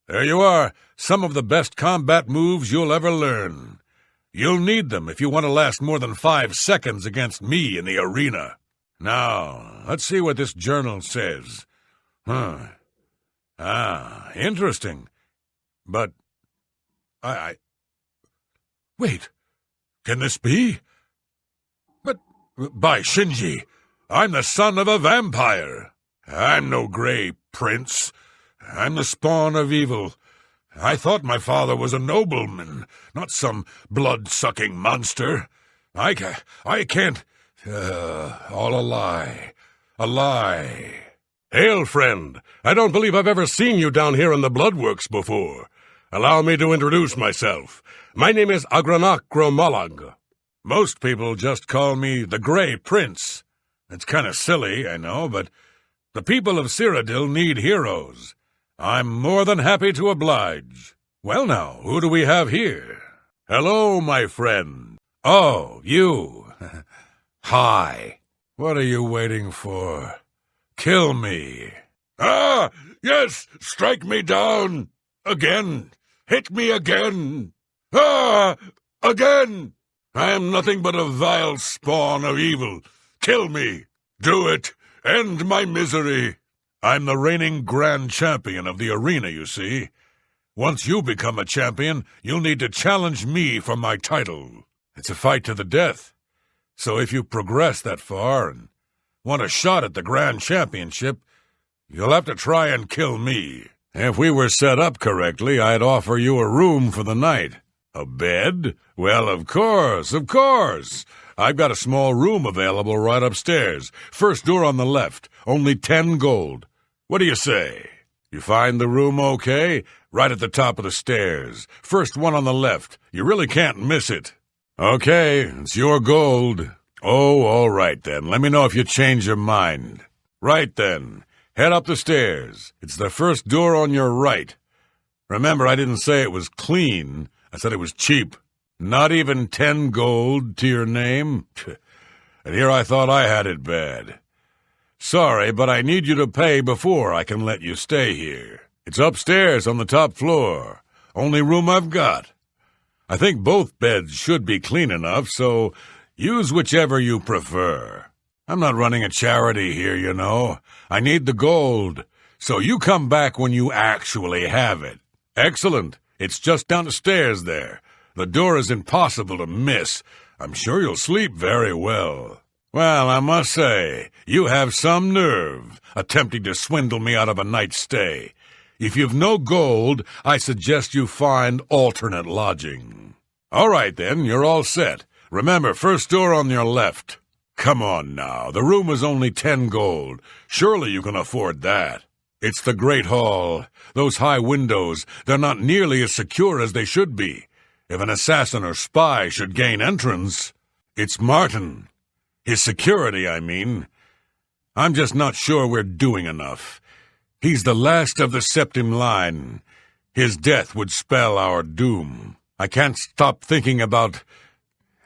There you are, some of the best combat moves you'll ever learn. You'll need them if you want to last more than 5 seconds against me in the arena. Now, let's see what this journal says. Interesting. But, Wait, can this be? But, by Shinji, I'm the son of a vampire. I'm no gray prince. I'm the spawn of evil. I thought my father was a nobleman, not some blood-sucking monster. I can't... all a lie. A lie. Hail, friend. I don't believe I've ever seen you down here in the Bloodworks before. Allow me to introduce myself. My name is Agranak Gromalag. Most people just call me the Gray Prince. It's kind of silly, I know, but the people of Cyrodiil need heroes. I'm more than happy to oblige. Well now, who do we have here? Hello, my friend. Oh, you. Hi. What are you waiting for? Kill me. Ah, yes, strike me down. Again. Hit me again. Ah, again. I am nothing but a vile spawn of evil. Kill me. Do it. End my misery. I'm the reigning grand champion of the arena, you see. Once you become a champion, you'll need to challenge me for my title. It's a fight to the death. So if you progress that far and want a shot at the grand championship, you'll have to try and kill me. If we were set up correctly, I'd offer you a room for the night. A bed? Well, of course. I've got a small room available right upstairs. First door on the left. Only 10 gold. What do you say? You find the room okay? Right at the top of the stairs. First one on the left. You really can't miss it. Okay, it's your gold. Oh, all right then. Let me know if you change your mind. Right then. Head up the stairs. It's the first door on your right. Remember, I didn't say it was clean. I said it was cheap. Not even 10 gold to your name? And here I thought I had it bad. Sorry, but I need you to pay before I can let you stay here. It's upstairs on the top floor. Only room I've got. I think both beds should be clean enough, so use whichever you prefer. I'm not running a charity here, you know. I need the gold, so you come back when you actually have it. Excellent. It's just down the stairs there. The door is impossible to miss. I'm sure you'll sleep very well. Well, I must say, you have some nerve, attempting to swindle me out of a night's stay. If you've no gold, I suggest you find alternate lodging. All right, then, you're all set. Remember, first door on your left. Come on now, the room is only 10 gold. Surely you can afford that. It's the Great Hall. Those high windows, they're not nearly as secure as they should be. If an assassin or spy should gain entrance, it's Martin. His security, I mean. I'm just not sure we're doing enough. He's the last of the Septim line. His death would spell our doom. I can't stop thinking about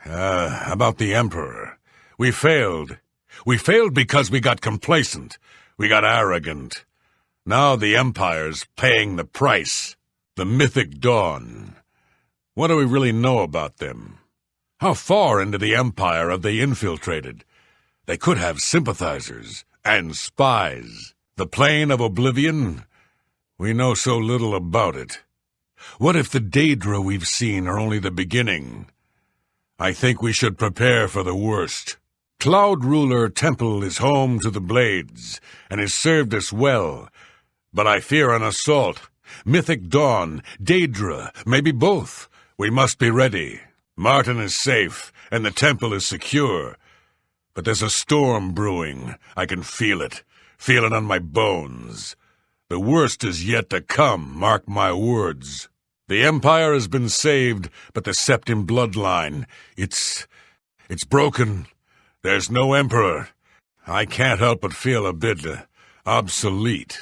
the Emperor. We failed. We failed because we got complacent. We got arrogant. Now the Empire's paying the price. The Mythic Dawn. What do we really know about them? How far into the Empire have they infiltrated? They could have sympathizers and spies. The Plane of Oblivion? We know so little about it. What if the Daedra we've seen are only the beginning? I think we should prepare for the worst. Cloud Ruler Temple is home to the Blades, and has served us well. But I fear an assault. Mythic Dawn, Daedra, maybe both. We must be ready. Martin is safe, and the temple is secure. But there's a storm brewing. I can feel it. Feel it on my bones. The worst is yet to come, mark my words. The Empire has been saved, but the Septim bloodline, it's broken. There's no Emperor. I can't help but feel a bit obsolete.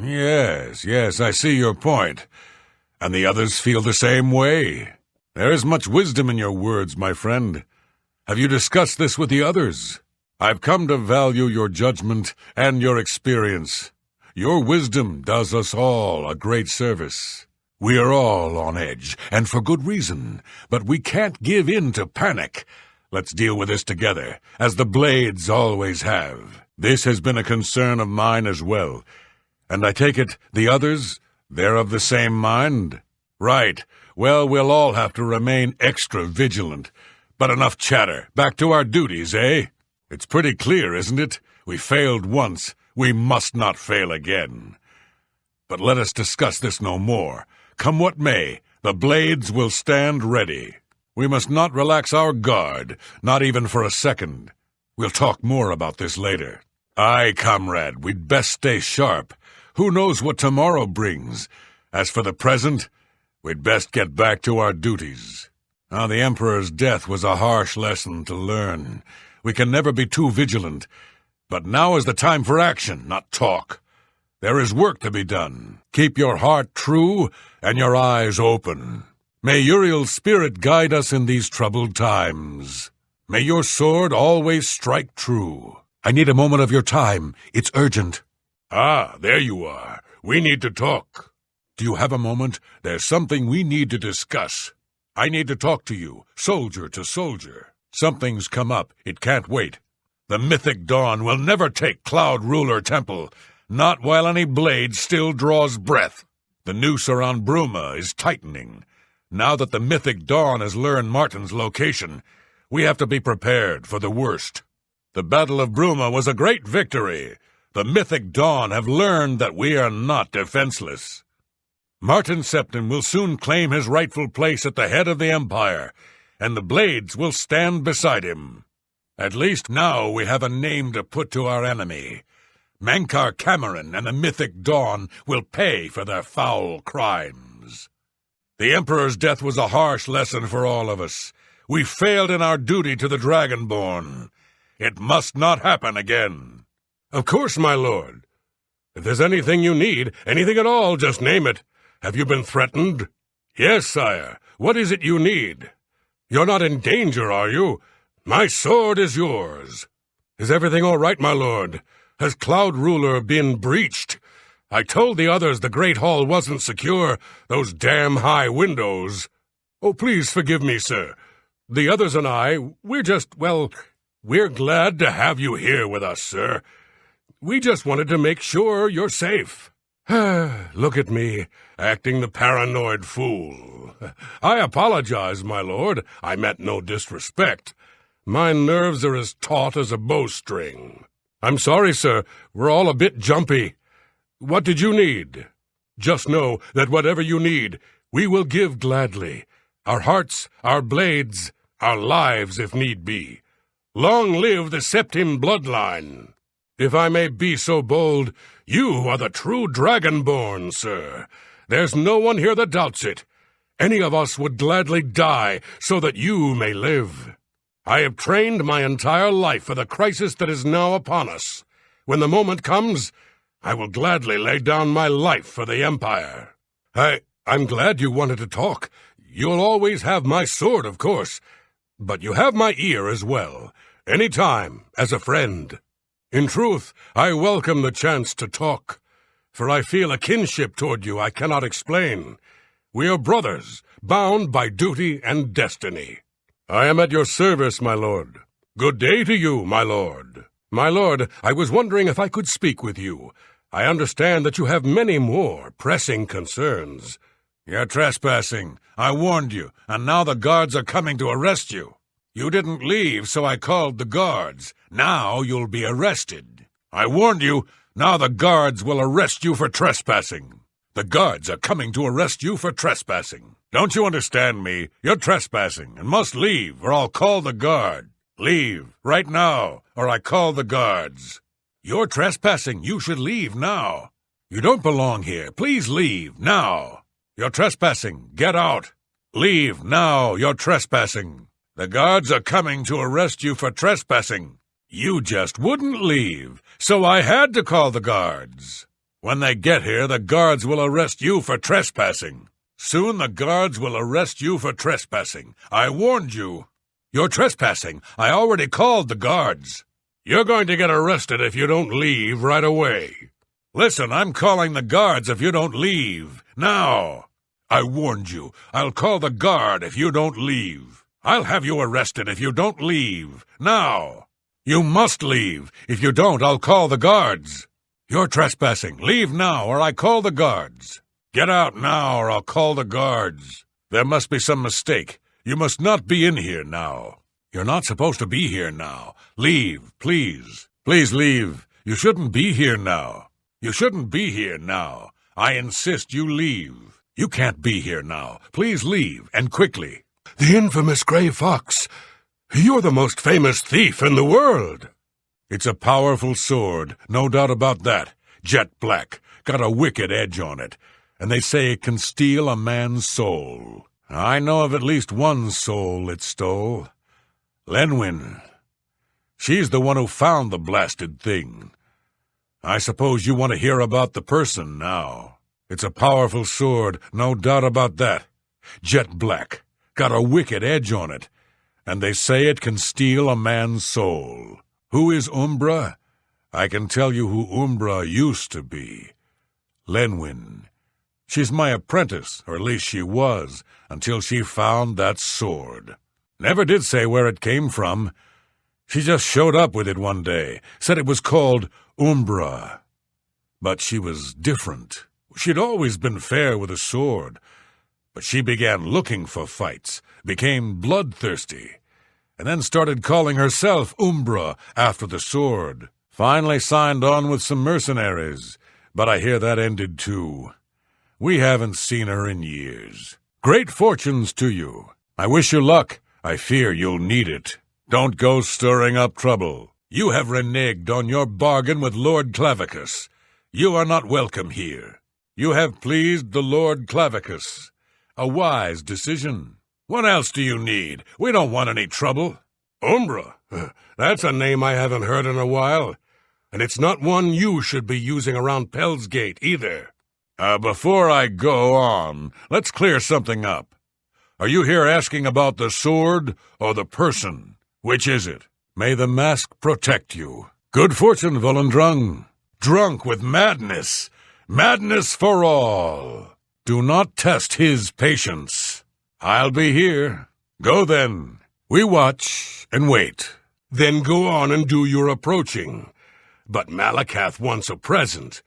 Yes, I see your point. And the others feel the same way. There is much wisdom in your words, my friend. Have you discussed this with the others? I've come to value your judgment and your experience. Your wisdom does us all a great service. We are all on edge, and for good reason, but we can't give in to panic. Let's deal with this together, as the Blades always have. This has been a concern of mine as well. And I take it the others, they're of the same mind? Right. Well, we'll all have to remain extra vigilant. But enough chatter. Back to our duties, eh? It's pretty clear, isn't it? We failed once. We must not fail again. But let us discuss this no more. Come what may, the Blades will stand ready. We must not relax our guard, not even for a second. We'll talk more about this later. Aye, comrade, we'd best stay sharp. Who knows what tomorrow brings? As for the present, we'd best get back to our duties. Now, the Emperor's death was a harsh lesson to learn. We can never be too vigilant. But now is the time for action, not talk. There is work to be done. Keep your heart true and your eyes open. May Uriel's spirit guide us in these troubled times. May your sword always strike true. I need a moment of your time. It's urgent. Ah, there you are. We need to talk. Do you have a moment? There's something we need to discuss. I need to talk to you, soldier to soldier. Something's come up. It can't wait. The mythic dawn will never take Cloud Ruler Temple, not while any blade still draws breath. The noose around Bruma is tightening. Now that the mythic dawn has learned Martin's location, we have to be prepared for the worst. The Battle of Bruma was a great victory. The mythic dawn have learned that we are not defenseless. Martin Septim will soon claim his rightful place at the head of the Empire, and the Blades will stand beside him. At least now we have a name to put to our enemy. Mankar Cameron and the Mythic Dawn will pay for their foul crimes. The Emperor's death was a harsh lesson for all of us. We failed in our duty to the Dragonborn. It must not happen again. Of course, my lord. If there's anything you need, anything at all, just name it. Have you been threatened? Yes, sire. What is it you need? You're not in danger, are you? My sword is yours. Is everything all right, my lord? Has Cloud Ruler been breached? I told the others the Great Hall wasn't secure, those damn high windows. Oh, please forgive me, sir. The others and I, we're glad to have you here with us, sir. We just wanted to make sure you're safe. Look at me, acting the paranoid fool. I apologize, my lord. I meant no disrespect. My nerves are as taut as a bowstring. I'm sorry, sir. We're all a bit jumpy. What did you need? Just know that whatever you need, we will give gladly. Our hearts, our blades, our lives if need be. Long live the Septim bloodline. If I may be so bold, you are the true Dragonborn, sir. There's no one here that doubts it. Any of us would gladly die so that you may live. I have trained my entire life for the crisis that is now upon us. When the moment comes, I will gladly lay down my life for the Empire. I'm glad you wanted to talk. You'll always have my sword, of course, but you have my ear as well, any time, as a friend. In truth, I welcome the chance to talk, for I feel a kinship toward you I cannot explain. We are brothers, bound by duty and destiny. I am at your service, my lord. Good day to you, my lord. My lord, I was wondering if I could speak with you. I understand that you have many more pressing concerns. You're trespassing. I warned you, and now the guards are coming to arrest you. You didn't leave, so I called the guards. Now you'll be arrested. I warned you. Now the guards will arrest you for trespassing. The guards are coming to arrest you for trespassing. Don't you understand me? You're trespassing and must leave, or I'll call the guard. Leave, right now, or I call the guards. You're trespassing. You should leave now. You don't belong here. Please leave, now. You're trespassing. Get out. Leave, now. You're trespassing. The guards are coming to arrest you for trespassing. You just wouldn't leave, so I had to call the guards. When they get here, the guards will arrest you for trespassing. Soon the guards will arrest you for trespassing. I warned you. You're trespassing. I already called the guards. You're going to get arrested if you don't leave right away. Listen, I'm calling the guards if you don't leave. Now! I warned you. I'll call the guard if you don't leave. I'll have you arrested if you don't leave. Now! You must leave. If you don't, I'll call the guards. You're trespassing. Leave now, or I call the guards. Get out now, or I'll call the guards. There must be some mistake. You must not be in here now. You're not supposed to be here now. Leave, please. Please leave. You shouldn't be here now. You shouldn't be here now. I insist you leave. You can't be here now. Please leave, and quickly. The infamous Gray Fox. You're the most famous thief in the world. It's a powerful sword, no doubt about that. Jet black, got a wicked edge on it, and they say it can steal a man's soul. I know of at least one soul it stole. Lenwyn. She's the one who found the blasted thing. I suppose you want to hear about the person now. It's a powerful sword, no doubt about that. Jet black, got a wicked edge on it, and they say it can steal a man's soul. Who is Umbra? I can tell you who Umbra used to be. Lenwyn. She's my apprentice, or at least she was, until she found that sword. Never did say where it came from. She just showed up with it one day, said it was called Umbra. But she was different. She'd always been fair with a sword, but she began looking for fights, became bloodthirsty, and then started calling herself Umbra after the sword. Finally signed on with some mercenaries, but I hear that ended too. We haven't seen her in years. Great fortunes to you. I wish you luck. I fear you'll need it. Don't go stirring up trouble. You have reneged on your bargain with Lord Clavicus. You are not welcome here. You have pleased the Lord Clavicus. A wise decision. What else do you need? We don't want any trouble. Umbra? That's a name I haven't heard in a while. And it's not one you should be using around Pell's Gate, either. Before I go on, let's clear something up. Are you here asking about the sword or the person? Which is it? May the mask protect you. Good fortune, Volendrung. Drunk with madness. Madness for all. Do not test his patience. I'll be here. Go then. We watch and wait. Then go on and do your approaching. But Malakath wants a present.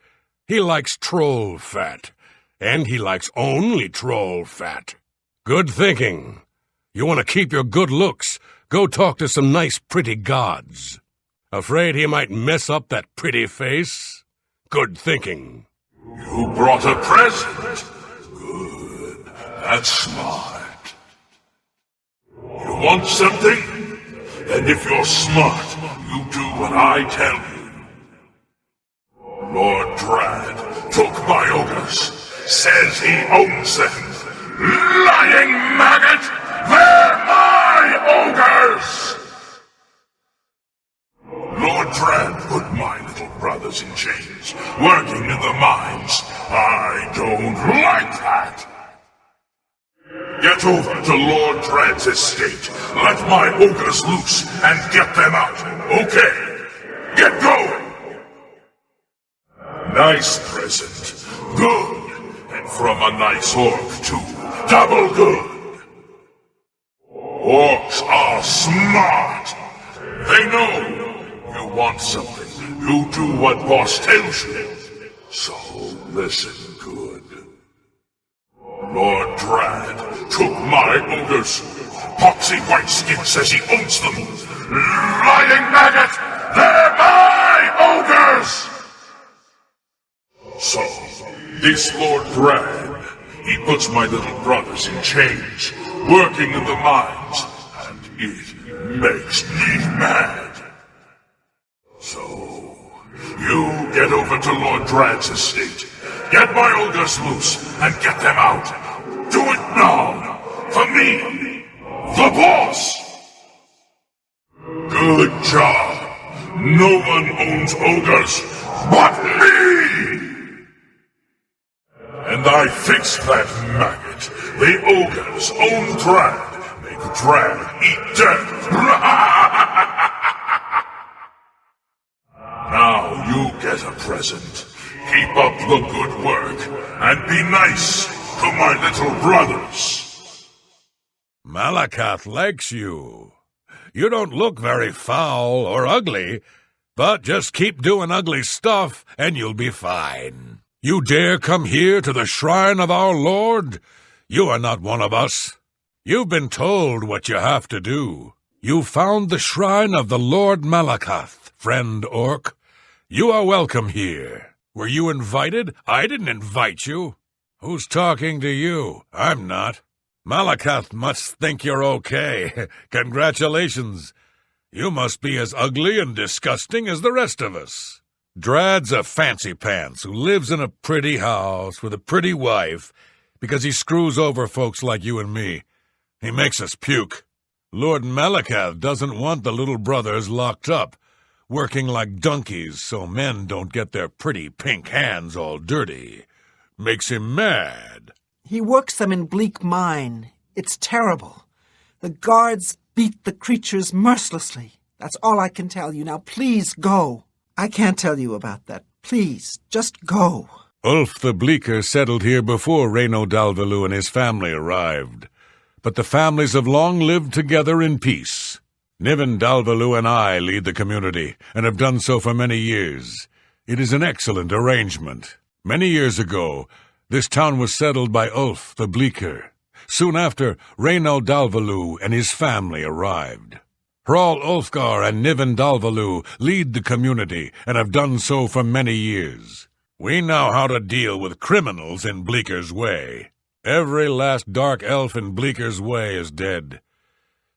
He likes troll fat. And he likes only troll fat. Good thinking. You want to keep your good looks? Go talk to some nice pretty gods. Afraid he might mess up that pretty face? Good thinking. You brought a present? Good. That's smart. You want something? And if you're smart, you do what I tell you. Lord Drad took my ogres. Says he owns them. Lying maggot! They're my ogres! Lord Drad put my little brothers in chains, working in the mines. I don't like that. Get over to Lord Drad's estate. Let my ogres loose and get them out. Okay, get going. Nice present. Good. And from a nice orc, too. Double good. Orcs are smart. They know you want something. You do what boss tells you. So listen good. Lord Drad took my ogres. Poxy Whiteskin says he owns them. Lying maggot! They're my ogres! So, this Lord Drad, he puts my little brothers in chains, working in the mines, and it makes me mad. So, you get over to Lord Drad's estate, get my ogres loose, and get them out. Do it now, for me, the boss. Good job. No one owns ogres but me. And I fixed that maggot. The ogres own Drad. Make Drad eat dirt. Now you get a present. Keep up the good work, and be nice to my little brothers. Malakath likes you. You don't look very foul or ugly, but just keep doing ugly stuff and you'll be fine. You dare come here to the shrine of our Lord? You are not one of us. You've been told what you have to do. You found the shrine of the Lord Malakath, friend orc. You are welcome here. Were you invited? I didn't invite you. Who's talking to you? I'm not. Malakath must think you're okay. Congratulations. You must be as ugly and disgusting as the rest of us. Drad's a fancy pants who lives in a pretty house with a pretty wife because he screws over folks like you and me. He makes us puke. Lord Malakath doesn't want the little brothers locked up, working like donkeys so men don't get their pretty pink hands all dirty. Makes him mad. He works them in bleak mine. It's terrible. The guards beat the creatures mercilessly. That's all I can tell you. Now, please go. I can't tell you about that. Please, just go. Ulf the Bleaker settled here before Reno Dalvalu and his family arrived. But the families have long lived together in peace. Niven Dalvalu and I lead the community, and have done so for many years. It is an excellent arrangement. Many years ago, this town was settled by Ulf the Bleaker. Soon after, Reno Dalvalu and his family arrived. Hral Ulfgar and Niven Dalvalu lead the community, and have done so for many years. We know how to deal with criminals in Bleaker's Way. Every last dark elf in Bleaker's Way is dead.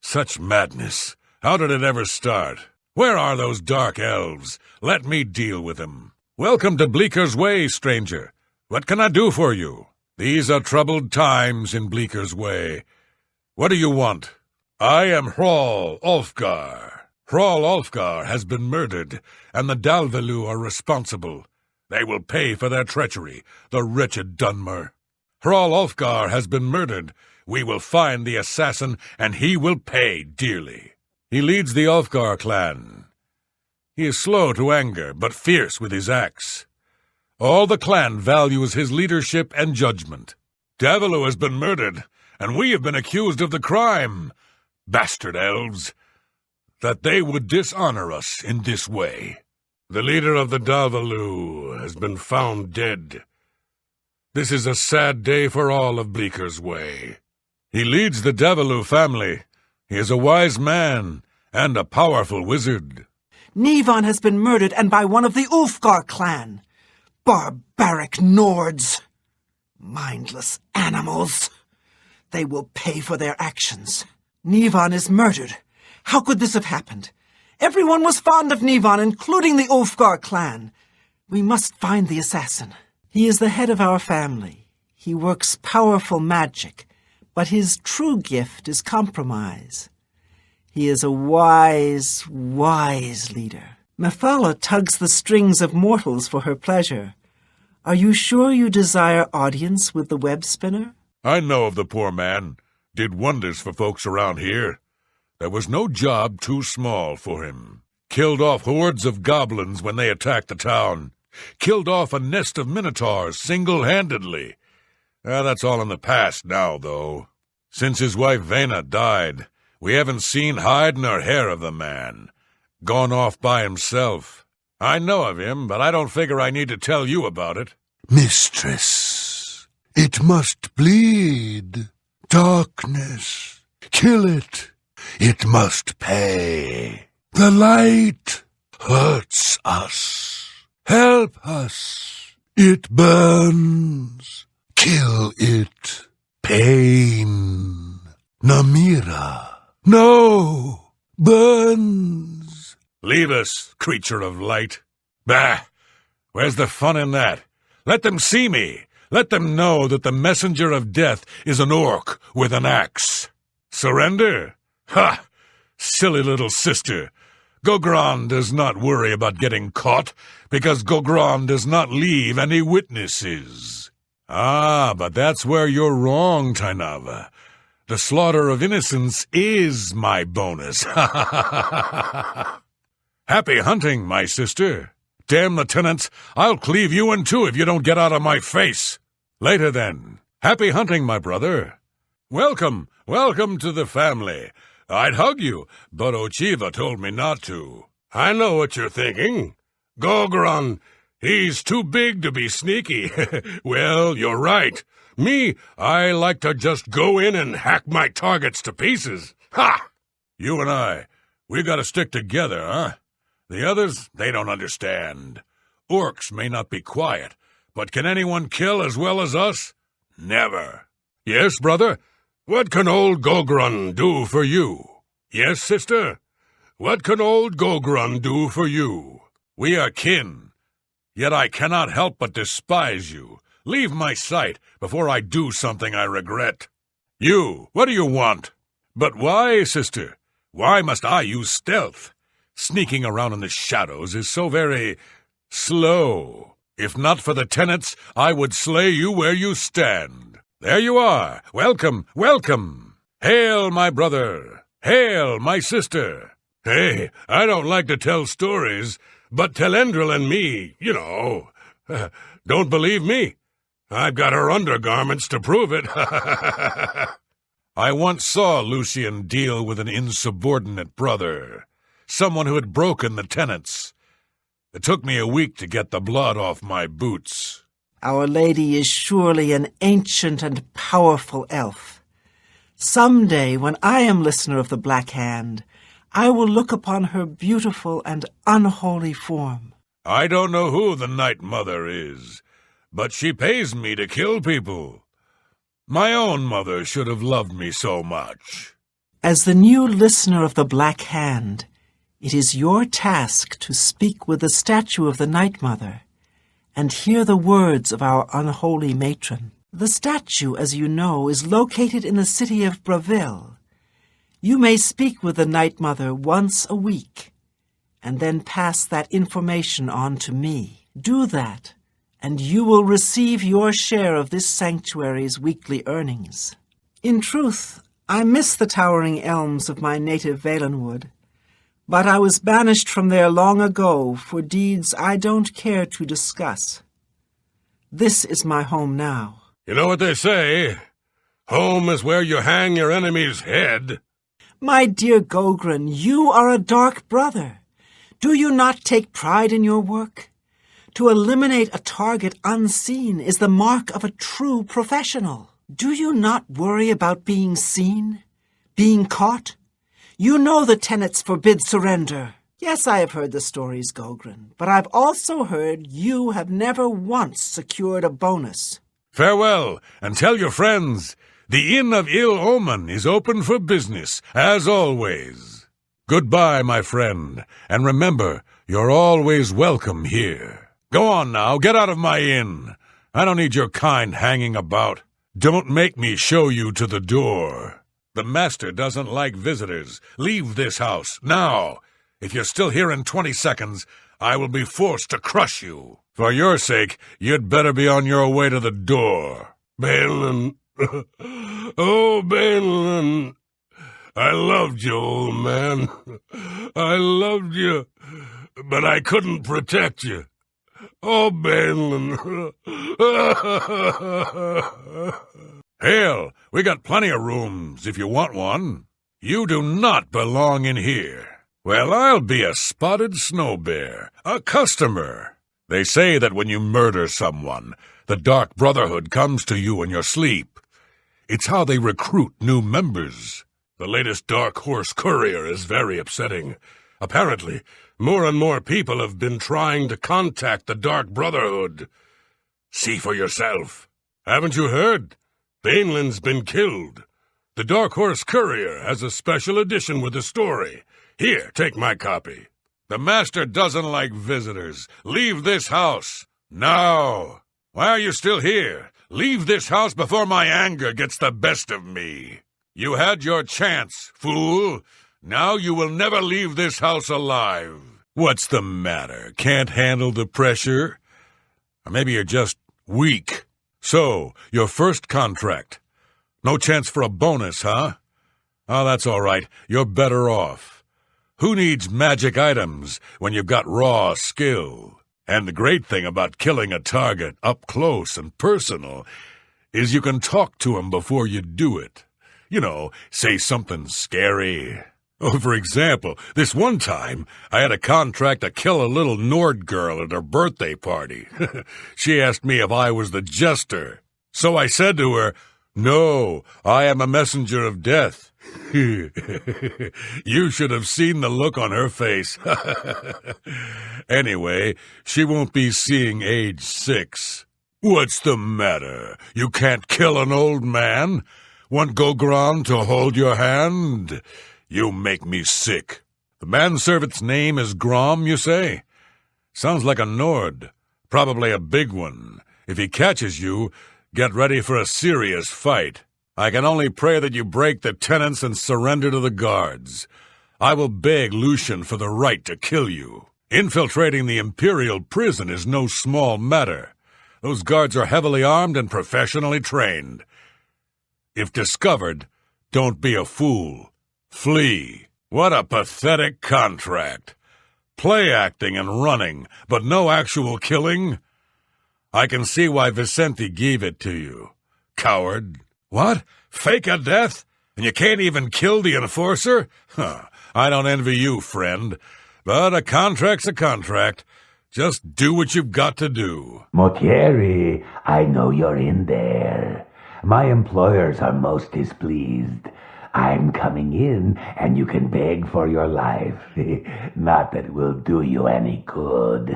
Such madness. How did it ever start? Where are those dark elves? Let me deal with them. Welcome to Bleaker's Way, stranger. What can I do for you? These are troubled times in Bleaker's Way. What do you want? I am Hral Ulfgar. Hral Ulfgar has been murdered, and the Dalvalu are responsible. They will pay for their treachery, the wretched Dunmer. Hral Ulfgar has been murdered. We will find the assassin, and he will pay dearly. He leads the Ulfgar clan. He is slow to anger, but fierce with his axe. All the clan values his leadership and judgment. Dalvalu has been murdered, and we have been accused of the crime. Bastard elves! That they would dishonor us in this way. The leader of the Dalvalu has been found dead. This is a sad day for all of Bleaker's Way. He leads the Dalvalu family. He is a wise man and a powerful wizard. Nivan has been murdered, and by one of the Ulfgar clan. Barbaric nords. Mindless animals. They will pay for their actions. Nivan is murdered. How could this have happened? Everyone was fond of Nivan, including the Ulfgar clan. We must find the assassin. He is the head of our family. He works powerful magic, but his true gift is compromise. He is a wise, wise leader. Methala tugs the strings of mortals for her pleasure. Are you sure you desire audience with the web spinner? I know of the poor man. Did wonders for folks around here. There was no job too small for him. Killed off hordes of goblins when they attacked the town. Killed off a nest of minotaurs single-handedly. That's all in the past now, though. Since his wife Vena died, we haven't seen hide nor hair of the man. Gone off by himself. I know of him, but I don't figure I need to tell you about it. Mistress, it must bleed. Darkness, kill it. It must pay. The light hurts us. Help us. It burns. Kill it. Pain. Namira. No. Burns. Leave us, creature of light. Bah! Where's the fun in that? Let them see me. Let them know that the messenger of death is an orc with an axe. Surrender? Ha! Silly little sister. Gogron does not worry about getting caught, because Gogron does not leave any witnesses. Ah, but that's where you're wrong, Tainava. The slaughter of innocents is my bonus. Happy hunting, my sister. Damn the tenants, I'll cleave you in two if you don't get out of my face. Later then. Happy hunting, my brother. Welcome to the family. I'd hug you, but Ochiva told me not to. I know what you're thinking. Gogron, he's too big to be sneaky. Well, you're right. Me, I like to just go in and hack my targets to pieces. Ha! You and I, we gotta stick together, huh? The others, they don't understand. Orcs may not be quiet, but can anyone kill as well as us? Never. Yes, brother? What can old Gogron do for you? Yes, sister? What can old Gogron do for you? We are kin, yet I cannot help but despise you. Leave my sight before I do something I regret. You, what do you want? But why, sister? Why must I use stealth? Sneaking around in the shadows is so very slow. If not for the tenants, I would slay you where you stand. There you are. Welcome, welcome. Hail, my brother. Hail, my sister. Hey, I don't like to tell stories, but Telendril and me, don't believe me? I've got her undergarments to prove it. I once saw Lucian deal with an insubordinate brother, someone who had broken the tenets. It took me a week to get the blood off my boots. Our Lady is surely an ancient and powerful elf. Someday, when I am listener of the Black Hand, I will look upon her beautiful and unholy form. I don't know who the Night Mother is, but she pays me to kill people. My own mother should have loved me so much. As the new listener of the Black Hand, it is your task to speak with the statue of the Night Mother and hear the words of our unholy matron. The statue, as you know, is located in the city of Bravil. You may speak with the Night Mother once a week, and then pass that information on to me. Do that, and you will receive your share of this sanctuary's weekly earnings. In truth, I miss the towering elms of my native Valenwood, but I was banished from there long ago for deeds I don't care to discuss. This is my home now. You know what they say? Home is where you hang your enemy's head. My dear Gogron, you are a dark brother. Do you not take pride in your work? To eliminate a target unseen is the mark of a true professional. Do you not worry about being seen? Being caught? You know the tenets forbid surrender. Yes, I have heard the stories, Gogron, but I've also heard you have never once secured a bonus. Farewell, and tell your friends, the Inn of Ill Omen is open for business, as always. Goodbye, my friend, and remember, you're always welcome here. Go on now, get out of my inn. I don't need your kind hanging about. Don't make me show you to the door. The master doesn't like visitors. Leave this house, now. If you're still here in 20 seconds, I will be forced to crush you. For your sake, you'd better be on your way to the door. Balin. Oh, Balin. I loved you, old man. I loved you, but I couldn't protect you. Oh, Balin. Hail, we got plenty of rooms if you want one. You do not belong in here. Well, I'll be a spotted snow bear, a customer. They say that when you murder someone, the Dark Brotherhood comes to you in your sleep. It's how they recruit new members. The latest Dark Horse courier is very upsetting. Apparently, more and more people have been trying to contact the Dark Brotherhood. See for yourself. Haven't you heard? Banelin's been killed. The Dark Horse courier has a special edition with a story. Here, take my copy. The master doesn't like visitors. Leave this house. Now. Why are you still here? Leave this house before my anger gets the best of me. You had your chance, fool. Now you will never leave this house alive. What's the matter? Can't handle the pressure? Or maybe you're just weak. So, your first contract. No chance for a bonus, huh? Oh, that's all right. You're better off. Who needs magic items when you've got raw skill? And the great thing about killing a target up close and personal is you can talk to him before you do it. You know, say something scary. Oh, for example, this one time, I had a contract to kill a little Nord girl at her birthday party. She asked me if I was the jester. So I said to her, "No, I am a messenger of death." You should have seen the look on her face. Anyway, she won't be seeing age 6. What's the matter? You can't kill an old man? Want Gogron to hold your hand? You make me sick. The manservant's name is Grom, you say? Sounds like a Nord. Probably a big one. If he catches you, get ready for a serious fight. I can only pray that you break the tenets and surrender to the guards. I will beg Lucian for the right to kill you. Infiltrating the Imperial prison is no small matter. Those guards are heavily armed and professionally trained. If discovered, don't be a fool. Flee. What a pathetic contract. Play acting and running, but no actual killing? I can see why Vicente gave it to you. Coward. What? Fake a death? And you can't even kill the enforcer? I don't envy you, friend. But a contract's a contract. Just do what you've got to do. Motieri, I know you're in there. My employers are most displeased. I'm coming in, and you can beg for your life. Not that it will do you any good.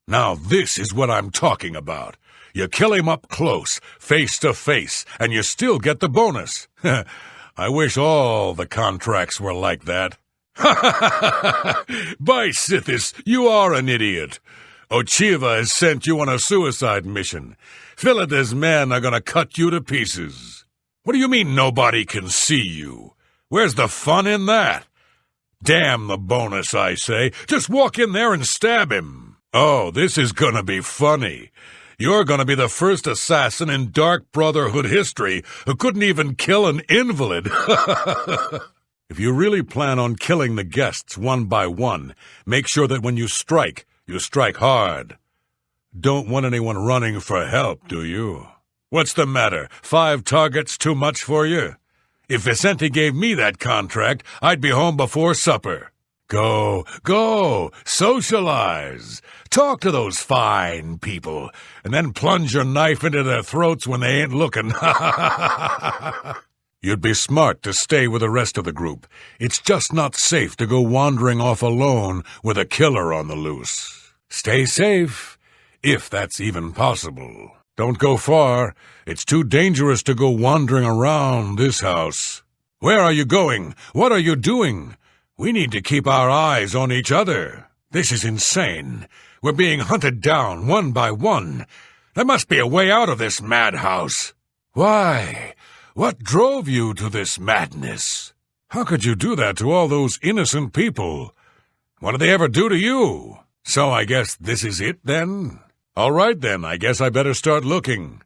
Now this is what I'm talking about. You kill him up close, face to face, and you still get the bonus. I wish all the contracts were like that. By Sithis, you are an idiot. Ochiva has sent you on a suicide mission. Philoda's men are going to cut you to pieces. What do you mean nobody can see you? Where's the fun in that? Damn the bonus, I say. Just walk in there and stab him. Oh, this is going to be funny. You're going to be the first assassin in Dark Brotherhood history who couldn't even kill an invalid. If you really plan on killing the guests one by one, make sure that when you strike hard. Don't want anyone running for help, do you? What's the matter? 5 targets too much for you? If Vicente gave me that contract, I'd be home before supper. Go, socialize. Talk to those fine people, and then plunge your knife into their throats when they ain't looking. You'd be smart to stay with the rest of the group. It's just not safe to go wandering off alone with a killer on the loose. Stay safe, if that's even possible. Don't go far. It's too dangerous to go wandering around this house. Where are you going? What are you doing? We need to keep our eyes on each other. This is insane. We're being hunted down one by one. There must be a way out of this madhouse. Why? What drove you to this madness? How could you do that to all those innocent people? What did they ever do to you? So I guess this is it, then? All right, then, I guess I better start looking.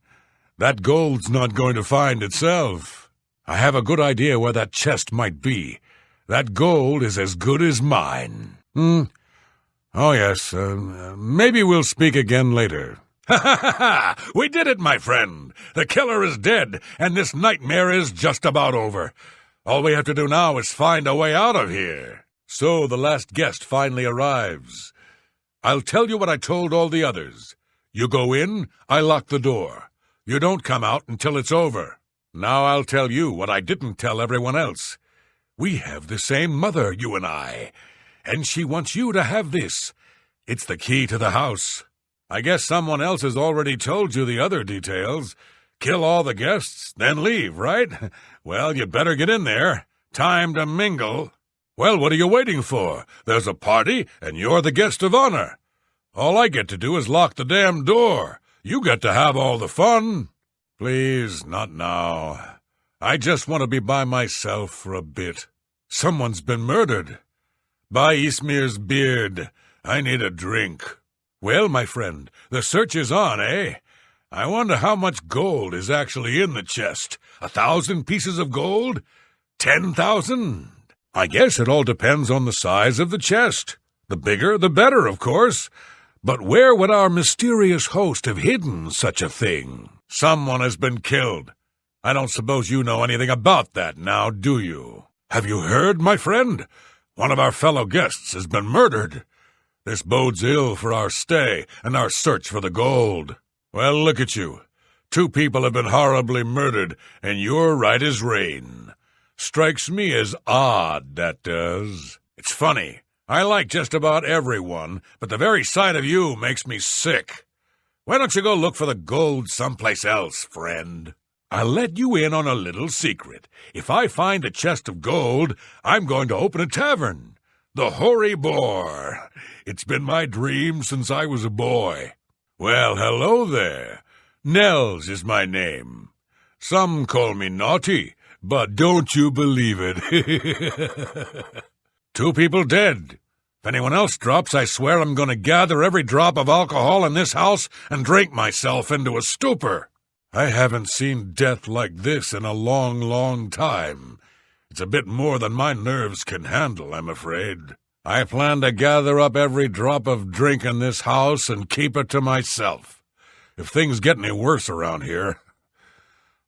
That gold's not going to find itself. I have a good idea where that chest might be. That gold is as good as mine. Oh, yes, maybe we'll speak again later. Ha! We did it, my friend. The killer is dead, and this nightmare is just about over. All we have to do now is find a way out of here. So the last guest finally arrives. I'll tell you what I told all the others. You go in, I lock the door. You don't come out until it's over. Now I'll tell you what I didn't tell everyone else. We have the same mother, you and I, and she wants you to have this. It's the key to the house. I guess someone else has already told you the other details. Kill all the guests, then leave, right? Well, you'd better get in there. Time to mingle. Well, what are you waiting for? There's a party, and you're the guest of honor. All I get to do is lock the damn door. You get to have all the fun. Please, not now. I just want to be by myself for a bit. Someone's been murdered. By Ismir's beard, I need a drink. Well, my friend, the search is on, eh? I wonder how much gold is actually in the chest. 1,000 pieces of gold? 10,000? I guess it all depends on the size of the chest. The bigger, the better, of course. But where would our mysterious host have hidden such a thing? Someone has been killed. I don't suppose you know anything about that now, do you? Have you heard, my friend? One of our fellow guests has been murdered. This bodes ill for our stay and our search for the gold. Well, look at you. 2 people have been horribly murdered, and you're right as rain. Strikes me as odd, that does. It's funny. I like just about everyone, but the very sight of you makes me sick. Why don't you go look for the gold someplace else, friend? I'll let you in on a little secret. If I find a chest of gold, I'm going to open a tavern. The Hoary Boar. It's been my dream since I was a boy. Well, hello there. Nels is my name. Some call me naughty, but don't you believe it. 2 people dead. If anyone else drops, I swear I'm going to gather every drop of alcohol in this house and drink myself into a stupor. I haven't seen death like this in a long, long time. It's a bit more than my nerves can handle, I'm afraid. I plan to gather up every drop of drink in this house and keep it to myself. If things get any worse around here,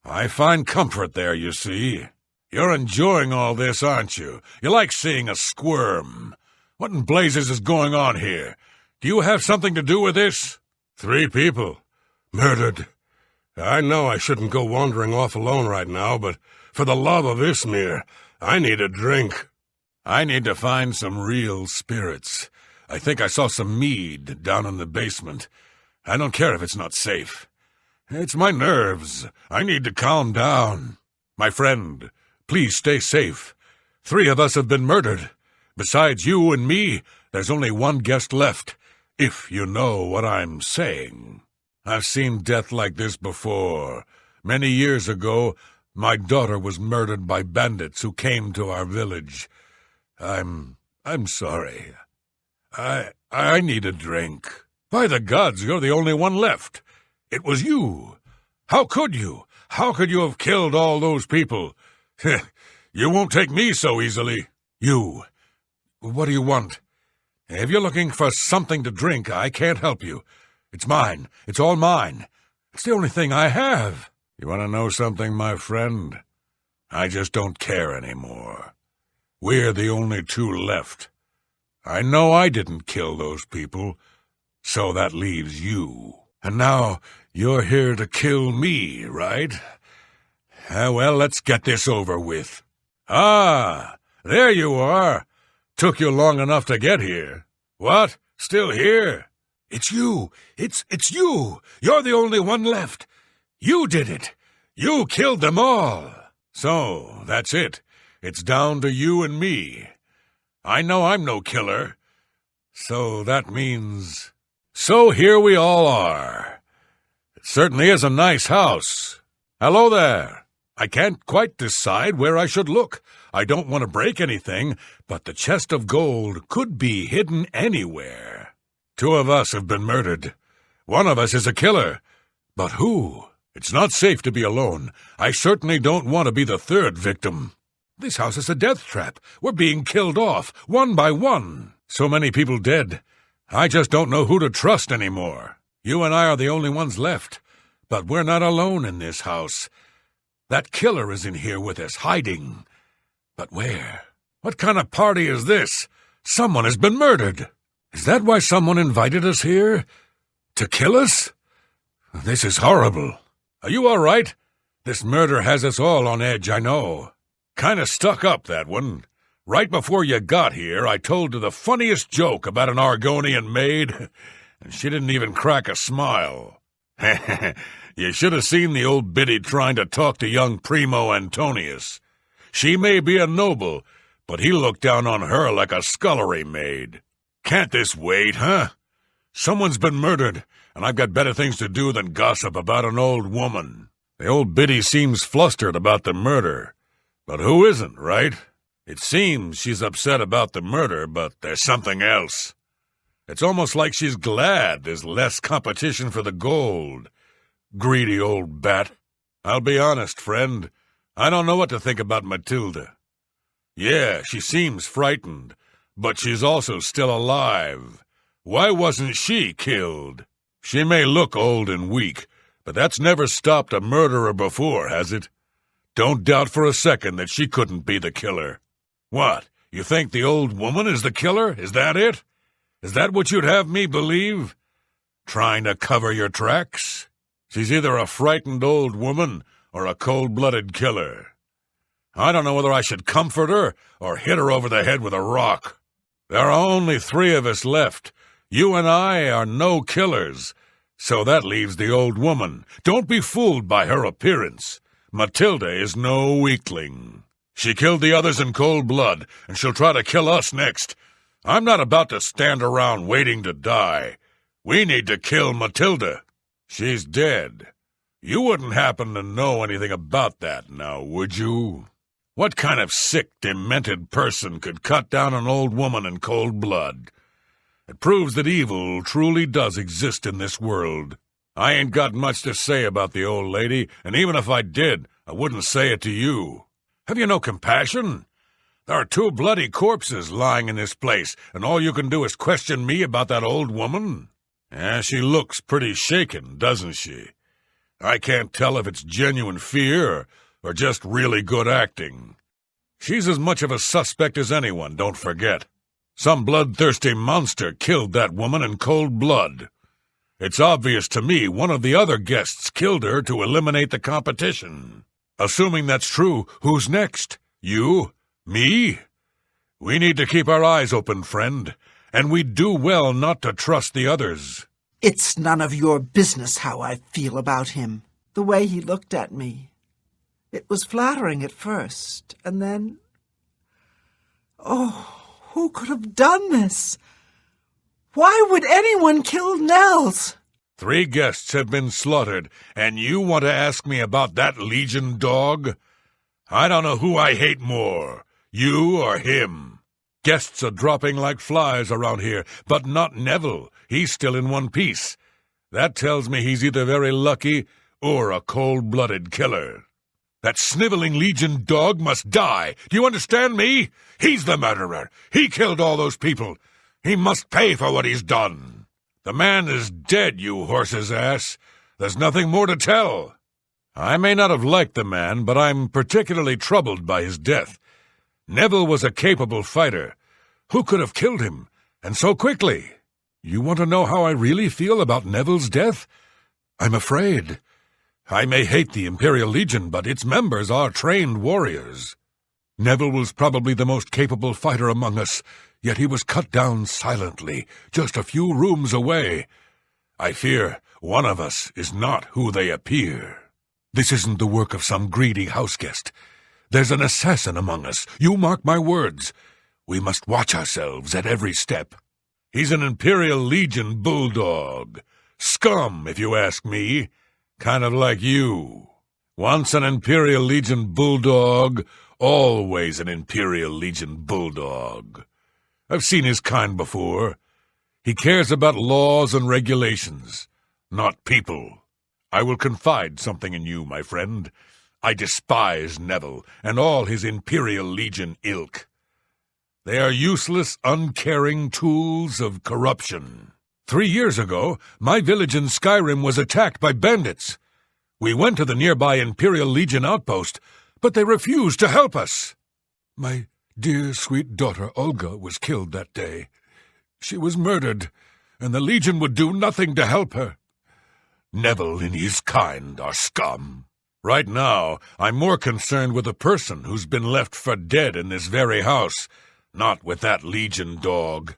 I find comfort there, you see. You're enjoying all this, aren't you? You like seeing us squirm. What in blazes is going on here? Do you have something to do with this? 3 people. Murdered. I know I shouldn't go wandering off alone right now, but for the love of Ismir, I need a drink. I need to find some real spirits. I think I saw some mead down in the basement. I don't care if it's not safe. It's my nerves. I need to calm down. My friend, please stay safe. 3 of us have been murdered. Besides you and me, there's only 1 guest left, if you know what I'm saying. I've seen death like this before. Many years ago, my daughter was murdered by bandits who came to our village. I'm sorry. I need a drink. By the gods, you're the only one left. It was you. How could you? How could you have killed all those people? You won't take me so easily. You. What do you want? If you're looking for something to drink, I can't help you. It's mine. It's all mine. It's the only thing I have. You want to know something, my friend? I just don't care anymore. We're the only 2 left. I know I didn't kill those people, so that leaves you. And now you're here to kill me, right? Well, let's get this over with. Ah, there you are. Took you long enough to get here. What? Still here? It's you. It's you. You're the only one left. You did it. You killed them all. So, that's it. It's down to you and me. I know I'm no killer. So that means... So here we all are. It certainly is a nice house. Hello there. I can't quite decide where I should look. I don't want to break anything, but the chest of gold could be hidden anywhere. 2 of us have been murdered. 1 of us is a killer. But who? It's not safe to be alone. I certainly don't want to be the 3rd victim. This house is a death trap. We're being killed off, one by one. So many people dead. I just don't know who to trust anymore. You and I are the only ones left. But we're not alone in this house. That killer is in here with us, hiding. But where? What kind of party is this? Someone has been murdered. Is that why someone invited us here? To kill us? This is horrible. Are you all right? This murder has us all on edge, I know. Kinda stuck up, that one. Right before you got here, I told her the funniest joke about an Argonian maid, and she didn't even crack a smile. You should have seen the old biddy trying to talk to young Primo Antonius. She may be a noble, but he looked down on her like a scullery maid. Can't this wait, huh? Someone's been murdered, and I've got better things to do than gossip about an old woman. The old biddy seems flustered about the murder. But who isn't, right? It seems she's upset about the murder, but there's something else. It's almost like she's glad there's less competition for the gold. Greedy old bat. I'll be honest, friend. I don't know what to think about Matilda. Yeah, she seems frightened, but she's also still alive. Why wasn't she killed? She may look old and weak, but that's never stopped a murderer before, has it? Don't doubt for a second that she couldn't be the killer. What, you think the old woman is the killer? Is that it? Is that what you'd have me believe? Trying to cover your tracks? She's either a frightened old woman or a cold-blooded killer. I don't know whether I should comfort her or hit her over the head with a rock. There are only 3 of us left. You and I are no killers, so that leaves the old woman. Don't be fooled by her appearance. Matilda is no weakling. She killed the others in cold blood, and she'll try to kill us next. I'm not about to stand around waiting to die. We need to kill Matilda. She's dead. You wouldn't happen to know anything about that now, would you? What kind of sick, demented person could cut down an old woman in cold blood? It proves that evil truly does exist in this world. I ain't got much to say about the old lady, and even if I did, I wouldn't say it to you. Have you no compassion? There are 2 bloody corpses lying in this place, and all you can do is question me about that old woman? She looks pretty shaken, doesn't she? I can't tell if it's genuine fear or just really good acting. She's as much of a suspect as anyone, don't forget. Some bloodthirsty monster killed that woman in cold blood. It's obvious to me one of the other guests killed her to eliminate the competition. Assuming that's true, who's next? You? Me? We need to keep our eyes open, friend, and we'd do well not to trust the others. It's none of your business how I feel about him. The way he looked at me. It was flattering at first, and then... Oh, who could have done this? Why would anyone kill Nels? 3 guests have been slaughtered, and you want to ask me about that Legion dog? I don't know who I hate more, you or him. Guests are dropping like flies around here, but not Neville. He's still in one piece. That tells me he's either very lucky or a cold-blooded killer. That sniveling Legion dog must die. Do you understand me? He's the murderer. He killed all those people. He must pay for what he's done. The man is dead, you horse's ass. There's nothing more to tell. I may not have liked the man, but I'm particularly troubled by his death. Neville was a capable fighter. Who could have killed him, and so quickly? You want to know how I really feel about Neville's death? I'm afraid. I may hate the Imperial Legion, but its members are trained warriors. Neville was probably the most capable fighter among us, yet he was cut down silently, just a few rooms away. I fear one of us is not who they appear. This isn't the work of some greedy houseguest. There's an assassin among us, you mark my words. We must watch ourselves at every step. He's an Imperial Legion bulldog. Scum, if you ask me. Kind of like you. Once an Imperial Legion bulldog, always an Imperial Legion bulldog. I've seen his kind before. He cares about laws and regulations, not people. I will confide something in you, my friend. I despise Neville and all his Imperial Legion ilk. They are useless, uncaring tools of corruption. 3 years ago, my village in Skyrim was attacked by bandits. We went to the nearby Imperial Legion outpost, but they refused to help us. My dear, sweet daughter Olga was killed that day. She was murdered, and the Legion would do nothing to help her. Neville and his kind are scum. Right now, I'm more concerned with a person who's been left for dead in this very house, not with that Legion dog.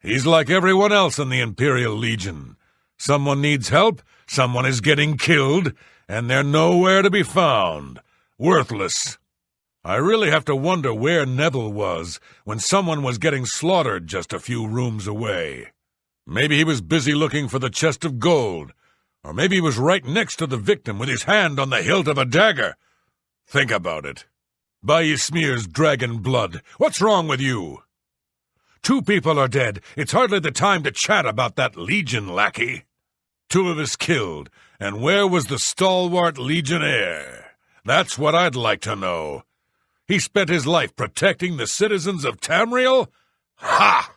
He's like everyone else in the Imperial Legion. Someone needs help, someone is getting killed, and they're nowhere to be found. Worthless. I really have to wonder where Neville was when someone was getting slaughtered just a few rooms away. Maybe he was busy looking for the chest of gold, or maybe he was right next to the victim with his hand on the hilt of a dagger. Think about it. By Ysmir's dragon blood, what's wrong with you? 2 people are dead. It's hardly the time to chat about that Legion lackey. 2 of us killed, and where was the stalwart Legionnaire? That's what I'd like to know. He spent his life protecting the citizens of Tamriel? Ha!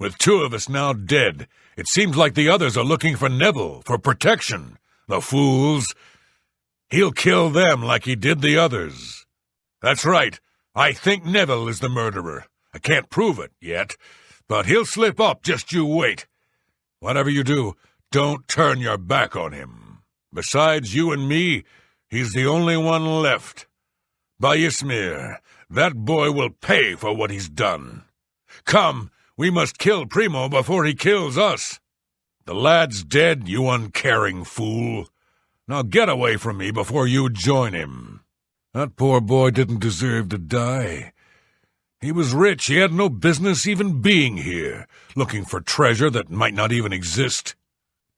With 2 of us now dead, it seems like the others are looking for Neville for protection. The fools. He'll kill them like he did the others. That's right. I think Neville is the murderer. I can't prove it yet, but he'll slip up, just you wait. Whatever you do, don't turn your back on him. Besides you and me, he's the only one left. By Ysmir, that boy will pay for what he's done. Come, we must kill Primo before he kills us. The lad's dead, you uncaring fool. Now get away from me before you join him. That poor boy didn't deserve to die. He was rich. He had no business even being here, looking for treasure that might not even exist.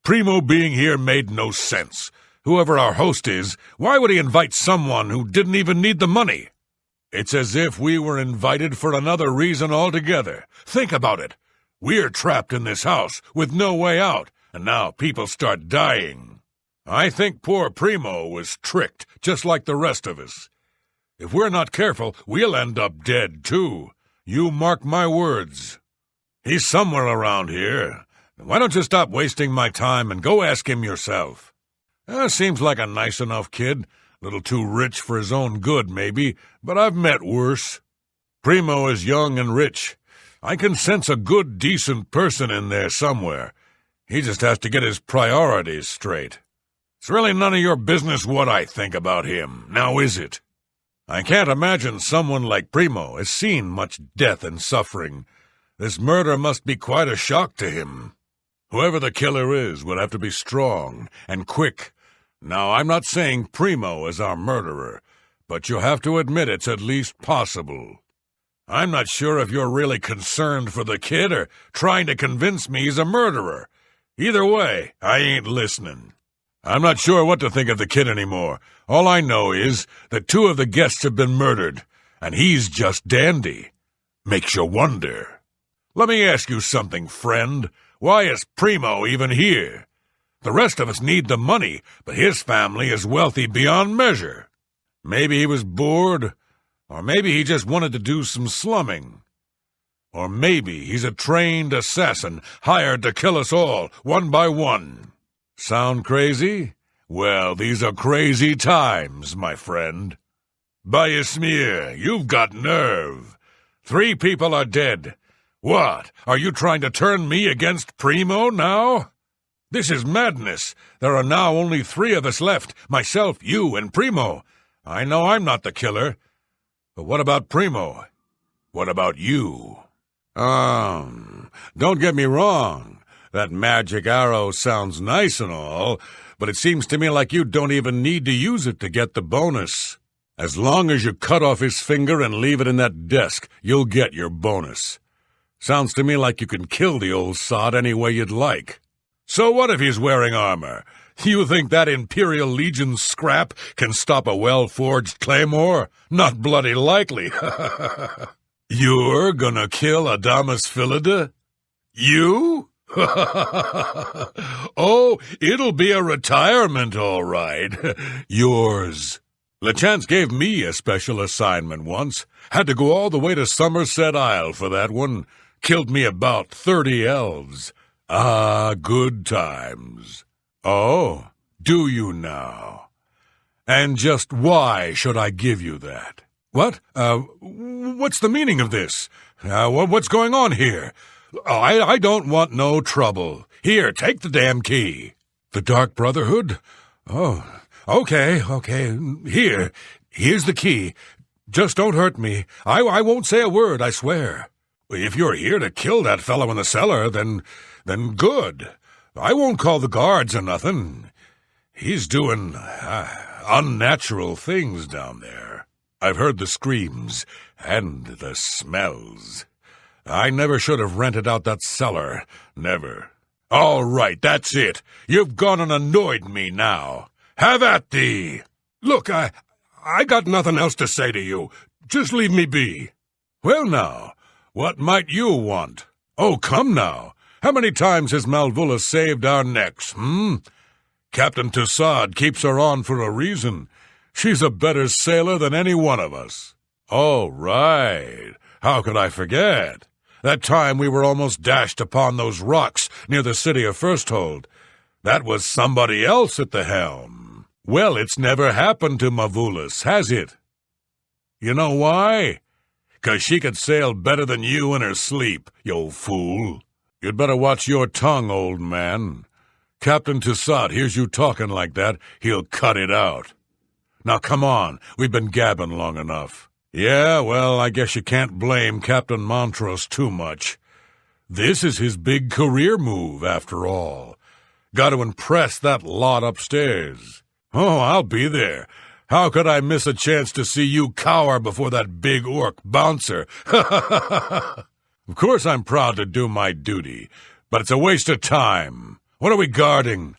Primo being here made no sense. Whoever our host is, why would he invite someone who didn't even need the money? It's as if we were invited for another reason altogether. Think about it. We're trapped in this house with no way out, and now people start dying. I think poor Primo was tricked, just like the rest of us. If we're not careful, we'll end up dead, too. You mark my words. He's somewhere around here. Why don't you stop wasting my time and go ask him yourself? Seems like a nice enough kid. A little too rich for his own good, maybe, but I've met worse. Primo is young and rich. I can sense a good, decent person in there somewhere. He just has to get his priorities straight. It's really none of your business what I think about him, now is it? I can't imagine someone like Primo has seen much death and suffering. This murder must be quite a shock to him. Whoever the killer is will have to be strong and quick. Now, I'm not saying Primo is our murderer, but you'll have to admit it's at least possible. I'm not sure if you're really concerned for the kid or trying to convince me he's a murderer. Either way, I ain't listening. I'm not sure what to think of the kid anymore. All I know is that 2 of the guests have been murdered, and he's just dandy. Makes you wonder. Let me ask you something, friend. Why is Primo even here? The rest of us need the money, but his family is wealthy beyond measure. Maybe he was bored, or maybe he just wanted to do some slumming. Or maybe he's a trained assassin hired to kill us all, one by one. Sound crazy? Well, these are crazy times, my friend. By Ysmir, you've got nerve. 3 people are dead. What, are you trying to turn me against Primo now? This is madness. There are now only 3 of us left, myself, you, and Primo. I know I'm not the killer. But what about Primo? What about you? Don't get me wrong. That magic arrow sounds nice and all, but it seems to me like you don't even need to use it to get the bonus. As long as you cut off his finger and leave it in that desk, you'll get your bonus. Sounds to me like you can kill the old sod any way you'd like. So what if he's wearing armor? You think that Imperial Legion scrap can stop a well-forged claymore? Not bloody likely. You're gonna kill Adamas Philida? You? Oh, it'll be a retirement, all right. Yours. LeChance gave me a special assignment once. Had to go all the way to Somerset Isle for that one. Killed me about 30 elves. Ah, good times. Oh, do you now? And just why should I give you that? What? What's the meaning of this? What's going on here? I don't want no trouble. Here, take the damn key. The Dark Brotherhood? Oh, okay. Here's the key. Just don't hurt me. I won't say a word, I swear. If you're here to kill that fellow in the cellar, then good. I won't call the guards or nothing. He's doing unnatural things down there. I've heard the screams and the smells. I never should have rented out that cellar. Never. All right, that's it. You've gone and annoyed me now. Have at thee. Look, I got nothing else to say to you. Just leave me be. Well now, what might you want? Oh, come now. How many times has Malvula saved our necks, Captain Toussaint keeps her on for a reason. She's a better sailor than any one of us. Oh, right. How could I forget? That time we were almost dashed upon those rocks near the city of Firsthold. That was somebody else at the helm. Well, it's never happened to Mavulus, has it? You know why? 'Cause she could sail better than you in her sleep, you old fool. You'd better watch your tongue, old man. Captain Toussaint hears you talking like that, he'll cut it out. Now come on, we've been gabbing long enough. Yeah, well, I guess you can't blame Captain Montrose too much. This is his big career move, after all. Got to impress that lot upstairs. Oh, I'll be there. How could I miss a chance to see you cower before that big orc bouncer? Of course I'm proud to do my duty, but it's a waste of time. What are we guarding?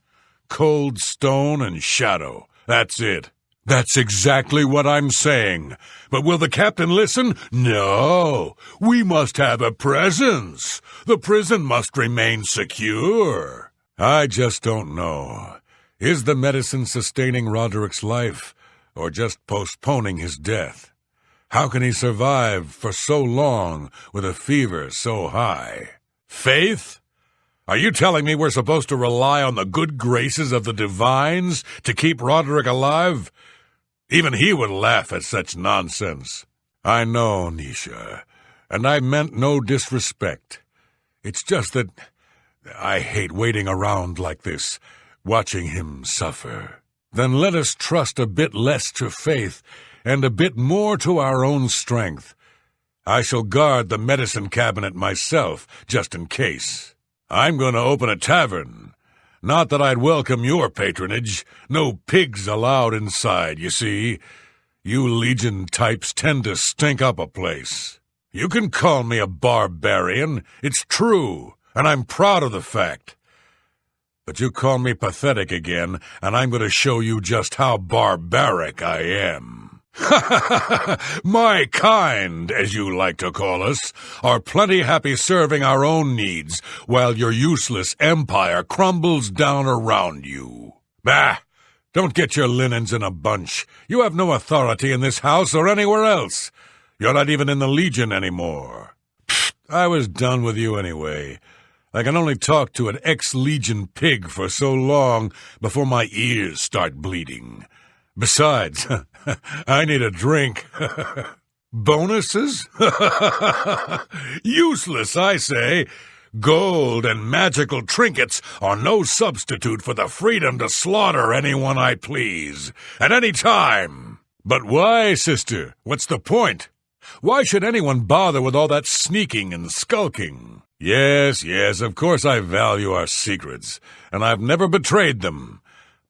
Cold stone and shadow. That's it. That's exactly what I'm saying. But will the captain listen? No. We must have a presence. The prison must remain secure. I just don't know. Is the medicine sustaining Roderick's life, or just postponing his death? How can he survive for so long with a fever so high? Faith? Are you telling me we're supposed to rely on the good graces of the divines to keep Roderick alive? Even he would laugh at such nonsense. I know, Nisha, and I meant no disrespect. It's just that I hate waiting around like this, watching him suffer. Then let us trust a bit less to faith and a bit more to our own strength. I shall guard the medicine cabinet myself, just in case. I'm going to open a tavern. Not that I'd welcome your patronage. No pigs allowed inside, you see. You Legion types tend to stink up a place. You can call me a barbarian. It's true, and I'm proud of the fact. But you call me pathetic again, and I'm going to show you just how barbaric I am. My kind, as you like to call us, are plenty happy serving our own needs, while your useless empire crumbles down around you. Bah! Don't get your linens in a bunch. You have no authority in this house or anywhere else. You're not even in the Legion anymore. Pfft, I was done with you anyway. I can only talk to an ex-Legion pig for so long before my ears start bleeding. Besides, I need a drink. Bonuses? Useless, I say. Gold and magical trinkets are no substitute for the freedom to slaughter anyone I please, at any time. But why, sister? What's the point? Why should anyone bother with all that sneaking and skulking? Yes, of course I value our secrets, and I've never betrayed them.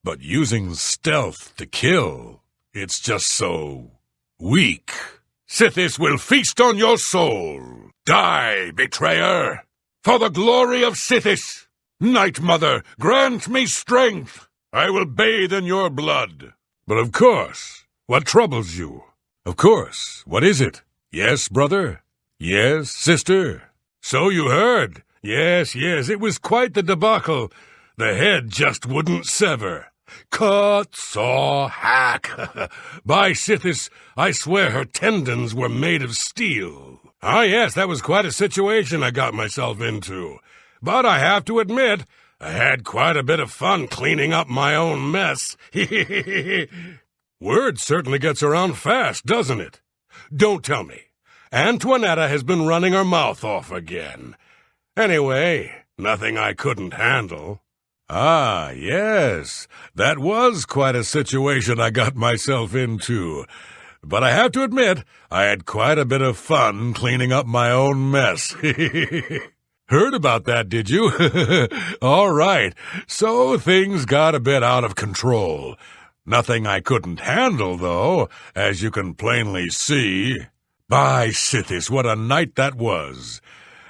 But using stealth to kill, it's just so weak. Sithis will feast on your soul. Die, betrayer! For the glory of Sithis! Night Mother, grant me strength! I will bathe in your blood. But of course, what troubles you? Of course, what is it? Yes, brother? Yes, sister? So you heard. Yes, it was quite the debacle. The head just wouldn't sever. Cut, saw, hack. By Sithis, I swear her tendons were made of steel. Ah, yes, that was quite a situation I got myself into. But I have to admit, I had quite a bit of fun cleaning up my own mess. Word certainly gets around fast, doesn't it? Don't tell me. Antoinetta has been running her mouth off again. Anyway, nothing I couldn't handle. Ah, yes, that was quite a situation I got myself into. But I have to admit, I had quite a bit of fun cleaning up my own mess. Heard about that, did you? All right, so things got a bit out of control. Nothing I couldn't handle, though, as you can plainly see. By Sithis, what a night that was.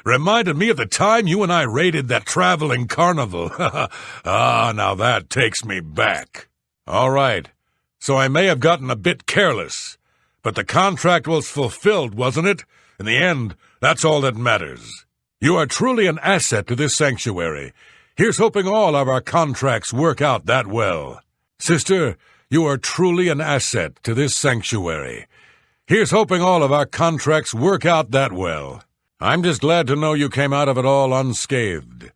Reminded me of the time you and I raided that traveling carnival. Ah, now that takes me back. All right, so I may have gotten a bit careless, but the contract was fulfilled, wasn't it? In the end, that's all that matters. You are truly an asset to this sanctuary. Here's hoping all of our contracts work out that well. Sister, you are truly an asset to this sanctuary. Here's hoping all of our contracts work out that well. I'm just glad to know you came out of it all unscathed.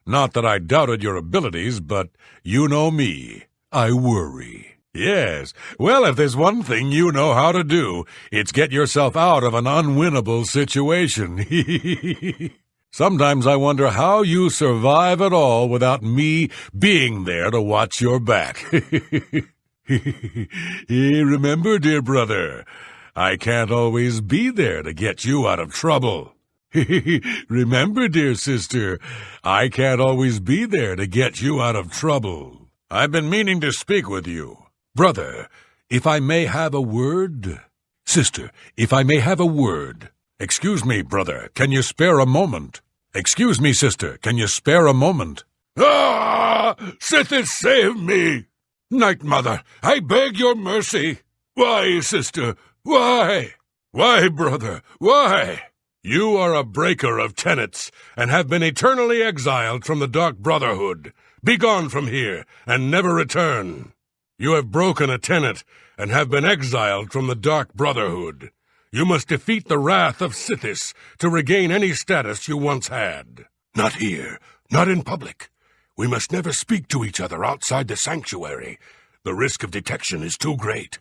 Not that I doubted your abilities, but you know me. I worry. Yes, well, if there's one thing you know how to do, it's get yourself out of an unwinnable situation. Sometimes I wonder how you survive at all without me being there to watch your back. Remember, dear brother, I can't always be there to get you out of trouble. Remember, dear sister, I can't always be there to get you out of trouble. I've been meaning to speak with you. Brother, if I may have a word? Sister, if I may have a word. Excuse me, brother, can you spare a moment? Excuse me, sister, can you spare a moment? Ah! Sithis, save me! Night Mother, I beg your mercy. Why, sister? Why? Why, brother? Why? You are a breaker of tenets, and have been eternally exiled from the Dark Brotherhood. Begone from here, and never return. You have broken a tenet, and have been exiled from the Dark Brotherhood. You must defeat the wrath of Sithis to regain any status you once had. Not here, not in public. We must never speak to each other outside the sanctuary. The risk of detection is too great.